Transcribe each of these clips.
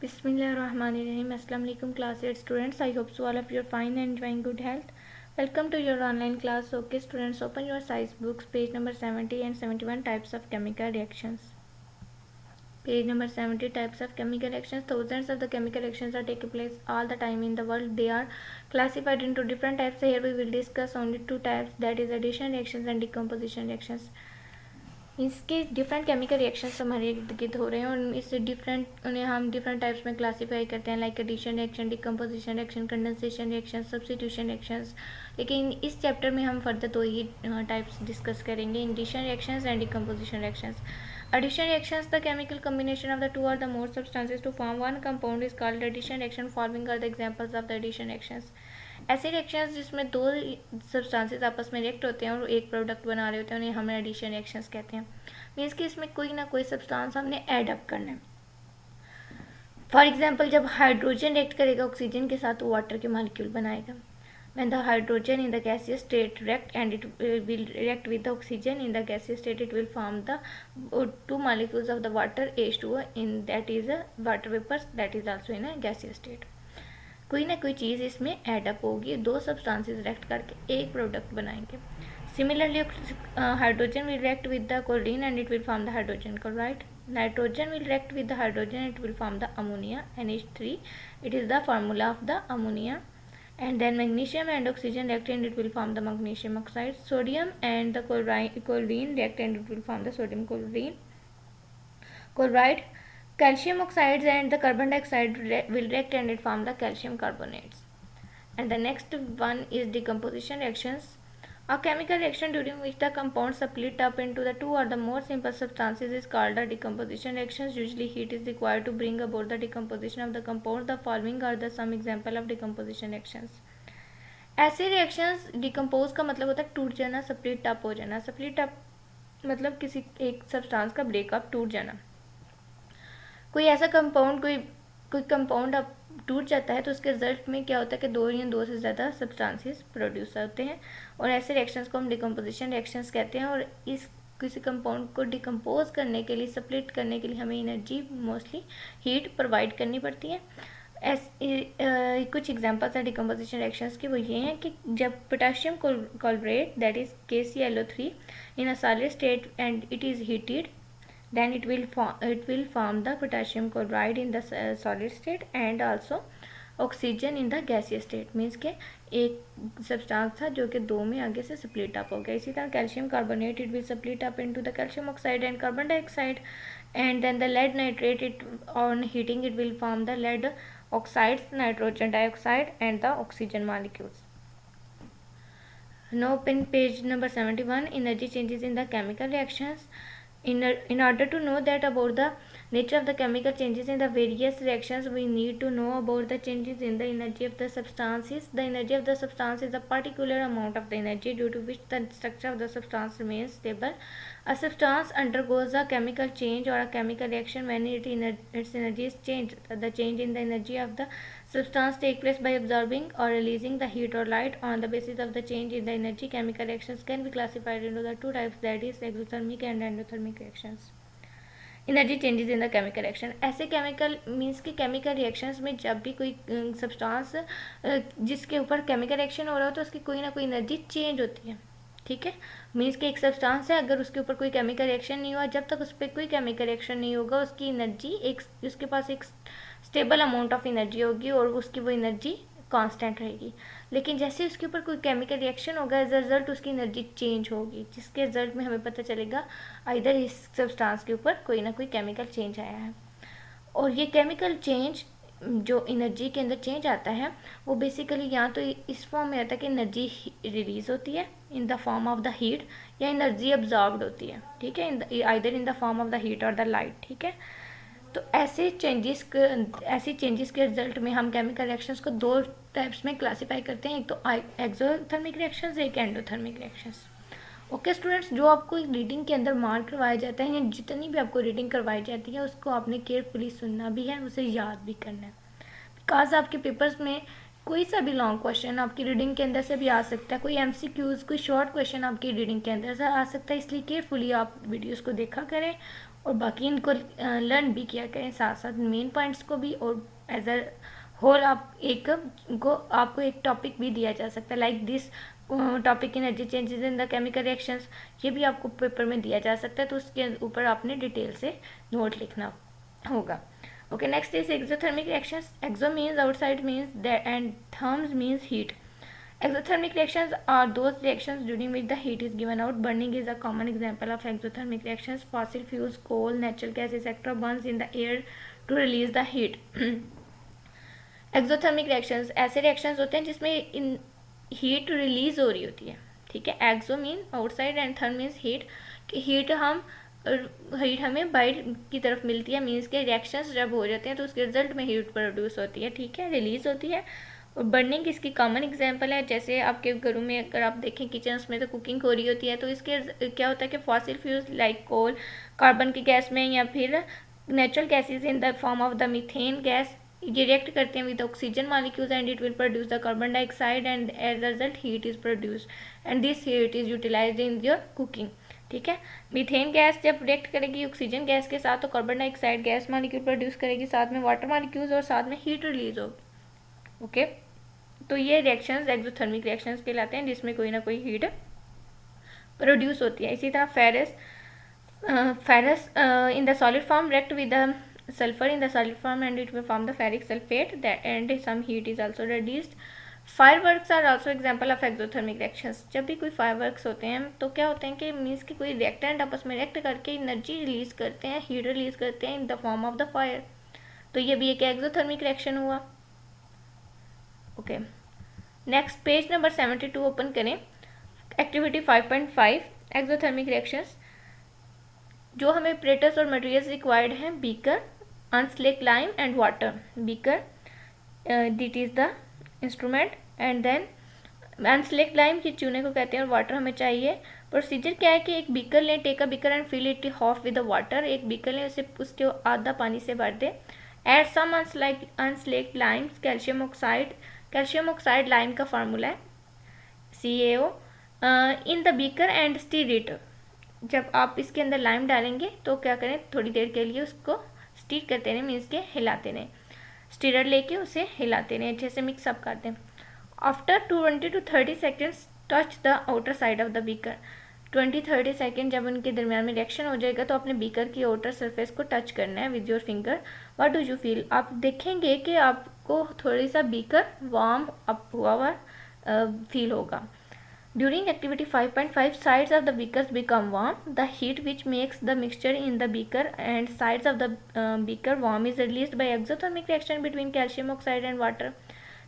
Bismillahirrahmanirrahim. Assalamu alaikum class 8 students. I hope so all of you are fine and enjoying good health. Welcome to your online class. Okay students, open your science books, page number 70 and 71, types of chemical reactions. Page number 70, types of chemical reactions. Thousands of the chemical reactions are taking place all the time in the world. They are classified into different types. Here we will discuss only two types, that is addition reactions and decomposition reactions. इसके different chemical reactions हमारे इर्द गिर्द हो रहे हैं और इस different उन्हें हम डिफरेंट टाइप्स में क्लासीफाई करते हैं, like addition reaction, decomposition reaction, condensation reaction, substitution reactions. लेकिन इस चैप्टर में हम फर्दर दो ही टाइप्स डिस्कस करेंगे, addition reactions and decomposition reactions. Addition reactions, the chemical combination of the two or the more substances to form one compound is called addition reaction. Following are the examples of the addition reactions. ऐसे reactions जिसमें दो substances आपस में react होते हैं और एक product बना रहे होते हैं उन्हें हम एडिशन रिएक्शंस कहते हैं. मीन्स कि इसमें कोई ना कोई सब्सटेंस हमने ऐड अप करना है. फॉर एग्जांपल, जब हाइड्रोजन रिएक्ट करेगा ऑक्सीजन के साथ तो वाटर के मॉलिक्यूल बनाएगा. When the hydrogen in the gaseous state react and it will react with the oxygen in the gaseous state, it will form the two molecules of the water H2O, in that is a water vapors, that is also in a gaseous state. कोई ना कोई चीज़ इसमें add up होगी, दो substances react करके एक product बनाएंगे. Similarly hydrogen will react with the chlorine and it will form the hydrogen chloride. Nitrogen will react with the hydrogen, it will form the ammonia NH3. It is the formula of the ammonia. And then magnesium and oxygen react and it will form the magnesium oxide. Sodium and the chlorine react and it will form the sodium chloride. Calcium oxides and the carbon dioxide will react and it form the calcium carbonates. And the next one is decomposition reactions. A chemical reaction during which the compounds split up into the two or the more simple substances is called a decomposition reactions. Usually heat is required to bring about the decomposition of the compound. The following are the some example of decomposition reactions. ऐसे reactions decompose का मतलब होता है टूट जाना, split up हो जाना. Split up मतलब किसी एक सब्सटेंस का ब्रेकअप, टूट जाना. कोई ऐसा कंपाउंड कोई कंपाउंड अब टूट जाता है तो उसके रिजल्ट में क्या होता है कि दो या दो से ज़्यादा सब्सटेंसेस प्रोड्यूस होते हैं और ऐसे रिएक्शंस को हम डिकम्पोजिशन रिएक्शंस कहते हैं. और इस किसी कंपाउंड को डिकम्पोज करने के लिए, स्प्लिट करने के लिए हमें एनर्जी, मोस्टली हीट प्रोवाइड करनी पड़ती है. कुछ एग्जांपल्स हैं डिकम्पोजिशन रिएक्शंस की, वो ये हैं कि जब potassium chloride that is KClO3 in a solid state and it is heated, then it will form the potassium chloride in the solid state and also oxygen in the gaseous state. Means के एक substance था जो कि दो में आगे से split up हो गया. इसी तरह calcium carbonate, it will split up into the calcium oxide and carbon dioxide. And then the lead nitrate, it on heating it will form the lead oxides, nitrogen dioxide and the oxygen molecules. Now in page number 71, energy changes in the chemical reactions. In order to know that about the nature of the chemical changes in the various reactions, we need to know about the changes in the energy of the substances. The energy of the substance is a particular amount of the energy due to which the structure of the substance remains stable. A substance undergoes a chemical change or a chemical reaction when its energy is changed. The change in the energy of the substance takes place by absorbing or releasing the heat or light. On the basis of the change in the energy, chemical reactions can be classified into the two types, that is exothermic and endothermic reactions. Energy changes in the chemical reaction. ऐसे chemical means कि chemical reactions में जब भी कोई substance जिसके ऊपर chemical reaction हो रहा हो तो उसकी कोई ना कोई एनर्जी चेंज होती है. ठीक है, मीन्स कि एक सब्सटेंस है, अगर उसके ऊपर कोई केमिकल रिएक्शन नहीं हुआ, जब तक उस पर कोई केमिकल रिएक्शन नहीं होगा उसकी एनर्जी उसके पास एक स्टेबल अमाउंट ऑफ एनर्जी होगी और उसकी वो एनर्जी कांस्टेंट रहेगी. लेकिन जैसे उसके ऊपर कोई केमिकल रिएक्शन होगा, एज अ रिजल्ट उसकी एनर्जी चेंज होगी, जिसके रिजल्ट में हमें पता चलेगा इधर इस सब्सटेंस के ऊपर कोई ना कोई केमिकल चेंज आया है. और ये केमिकल चेंज जो एनर्जी के अंदर चेंज आता है वो बेसिकली या तो इस फॉर्म में आता है कि एनर्जी रिलीज होती है इन the form of the heat, या एनर्जी अब्जॉर्ब्ड होती है. ठीक है, either in the form of the heat और द लाइट. ठीक है, तो ऐसे चेंजेस के रिजल्ट में हम केमिकल रिएक्शंस को दो टाइप्स में क्लासीफाई करते हैं, एक तो एक्सोथर्मिक रिएक्शंस, एक एंडोथर्मिक रिएक्शंस. ओके स्टूडेंट्स, जो आपको रीडिंग के अंदर मार्क करवाए जाते हैं या जितनी भी आपको रीडिंग करवाई जाती है उसको आपने केयरफुली सुनना भी है, उसे याद भी करना है. बिकॉज आपके पेपर्स में कोई सा भी लॉन्ग क्वेश्चन आपकी रीडिंग के अंदर से भी आ सकता है, कोई MCQs, कोई शॉर्ट क्वेश्चन आपकी रीडिंग के अंदर से आ सकता है. इसलिए केयरफुली आप वीडियोस को देखा करें और बाकी इनको लर्न भी किया करें साथ साथ मेन पॉइंट्स को भी, और एज अ होल आप आपको एक टॉपिक भी दिया जा सकता है like this topic energy changes in the chemical reactions, ये भी आपको पेपर में दिया जा सकता है, तो उसके ऊपर आपने डिटेल से नोट लिखना होगा. Okay, next is exothermic reactions. Exo means outside means that, and therms means heat. Exothermic reactions are those reactions during which the heat is given out. Burning is a common example of exothermic reactions. Fossil fuels, coal, natural gas, etc. burns in the air to release the heat. Exothermic reactions ऐसे reactions होते हैं जिसमें heat release हो रही होती है. ठीक है, exo mean outside and therm means heat. Heat हमें बाहर की तरफ मिलती है, मीन्स के रिएक्शंस जब हो जाते हैं तो उसके रिजल्ट में हीट प्रोड्यूस होती है. ठीक है, रिलीज होती है. और बर्निंग इसकी कॉमन एग्जांपल है. जैसे आपके घरों में अगर आप देखें किचन्स में तो कुकिंग हो रही होती है, तो इसके क्या होता है कि fossil fuels like coal, carbon की गैस में, या फिर natural gases in the form of the methane gas, ये रिएक्ट करते हैं with oxygen molecules and it will produce the carbon dioxide and as a result heat is produced and this heat is utilised in your cooking. ठीक है, methane gas जब react करेगी oxygen gas के साथ तो carbon dioxide gas molecule produce करेगी, साथ में वाटर मॉलिक्यूल्स और साथ में हीट रिलीज होगी. ओके, तो ये रिएक्शंस एक्सोथर्मिक रिएक्शंस कहलाते हैं जिसमें कोई ना कोई हीट प्रोड्यूस होती है. इसी तरह ferrous in the solid form react with the sulfur in the solid form and it will form the ferric sulfate that and some heat is also reduced. Fireworks are also example of exothermic reactions. जब भी कोई fireworks होते हैं तो क्या होते हैं कि मीन्स कि कोई रिएक्टेंट आपस में रिएक्ट करके एनर्जी रिलीज करते हैं, हीट रिलीज करते हैं in the form of the fire. तो ये भी एक एक्सोथर्मिक रिएक्शन हुआ. Okay, next page number 72 open करें. Activity 5.5 exothermic reactions. जो हमें प्रेटस और मटेरियल्स रिक्वायर्ड हैं, beaker, unslaked lime and water. Beaker that is the instrument and then unslaked lime की चूने को कहते हैं और वाटर हमें चाहिए. प्रोसीजर क्या है कि एक बीकर लें, take a beaker and fill it half with the water. एक बीकर लें, उसे उसके आधा पानी से भर दें. Add some unslaked limes, calcium oxide. Calcium oxide lime का फार्मूला है CaO in the beaker and stir it. जब आप इसके अंदर लाइम डालेंगे तो क्या करें, थोड़ी देर के लिए उसको स्टीर करते रहें, मीन्स के हिलाते रहें. स्टीरर लेके उसे हिलाते रहें, अच्छे से मिक्सअप कर दें. After 20 to 30 seconds touch the outer side of the beaker. 20-30 second जब उनके दरमियान में रिएक्शन हो जाएगा तो अपने बीकर की आउटर सरफेस को टच करना है with your finger. What do you feel? आप देखेंगे कि आपको थोड़ी सा बीकर वार्म अप हुआ फील होगा. During activity 5.5, sides of the beakers become warm. The heat which makes the mixture in the beaker and sides of the beaker warm is released by exothermic reaction between calcium oxide and water.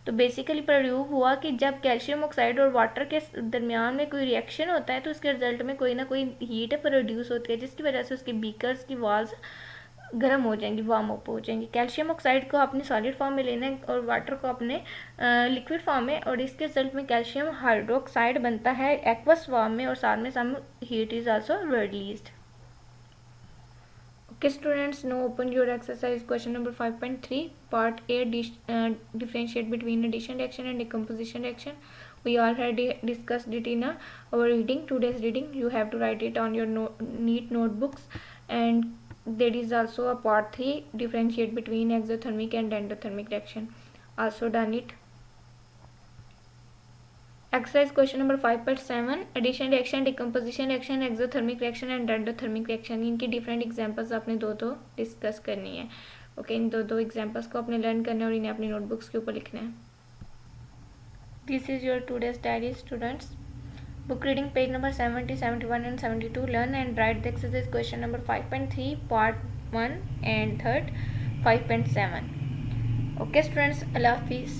तो basically prove हुआ कि जब calcium oxide और water के दरमियान में कोई reaction होता है तो उसके रिजल्ट में कोई ना कोई हीट प्रोड्यूस होती है जिसकी वजह से उसके बीकर्स की वॉल्स गर्म हो जाएंगी, वार्म अप हो जाएंगी. कैल्शियम ऑक्साइड को अपने सॉलिड फॉर्म में लेना है और वाटर को अपने लिक्विड फॉर्म में, और इसके रिजल्ट में कैल्शियम हाइड्रोक्साइड बनता है एक्वस फॉर्म में और साथ में some heat is also released. Okay students, no open your exercise question number 5.3 part A, differentiate between addition reaction and decomposition reaction. We already discussed it in our reading, today's reading. You have to write it on your neat notebooks, and there is also a part 3, differentiate between exothermic and endothermic reaction. Also done it. Exercise question number 5.7 addition reaction, decomposition reaction, exothermic reaction and endothermic reaction. इनकी different examples आपने दो discuss करनी है. Okay, इन दो examples को आपने learn करना है और इन्हें अपनी नोटबुक्स के ऊपर लिखना है. This is your today's diary students. Book reading page number 70, 71 and 72. Learn and write the exercise question number 5.3 part 1 and third 5.7. Okay students, Allah Hafiz.